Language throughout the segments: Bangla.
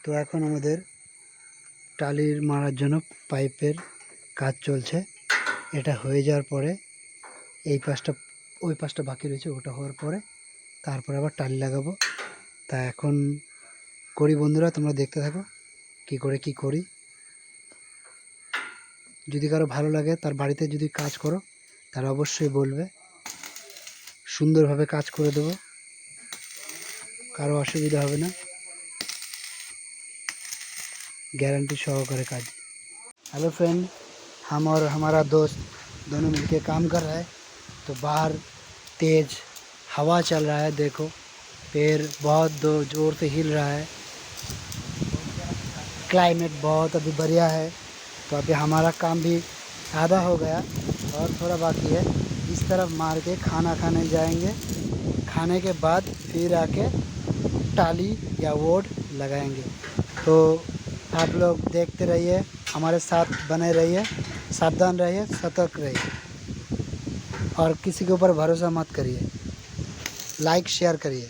তো এখন আমাদের টালির মারার জন্য পাইপের কাজ চলছে। এটা হয়ে যাওয়ার পরে এই পাশটা ওই পাশটা বাকি রয়েছে, ওটা হওয়ার পরে তারপরে আবার টালি লাগাবো। তা এখন করি বন্ধুরা, তোমরা দেখতে থাকো কি করে কি করি। যদি কারো ভালো লাগে, তার বাড়িতে যদি কাজ করো, তারা অবশ্যই বলবে, সুন্দরভাবে কাজ করে দেবো, কারো অসুবিধা হবে না, गारंटी सहकारे काज। हेलो फ्रेंड, हम और हमारा दोस्त दोनों मिलके काम कर रहा है। तो बाहर तेज़ हवा चल रहा है, देखो पेड़ बहुत ज़ोर से हिल रहा है। क्लाइमेट बहुत अभी बढ़िया है। तो अभी हमारा काम भी आधा हो गया और थोड़ा बाकी है। इस तरफ मार के खाना खाने जाएंगे, खाने के बाद फिर आके टाली या वोड लगाएंगे। तो आप लोग देखते रहिए, हमारे साथ बने रहिए, सावधान रहिए, सतर्क रहिए और किसी के ऊपर भरोसा मत करिए। लाइक शेयर करिए।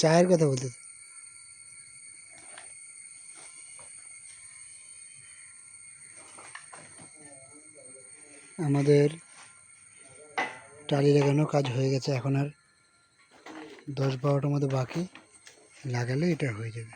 চায়ের কথা বলতে আমাদের টালি লাগানো কাজ হয়ে গেছে। এখন আর 10-12টার মতো বাকি, লাগালে এটা হয়ে যাবে।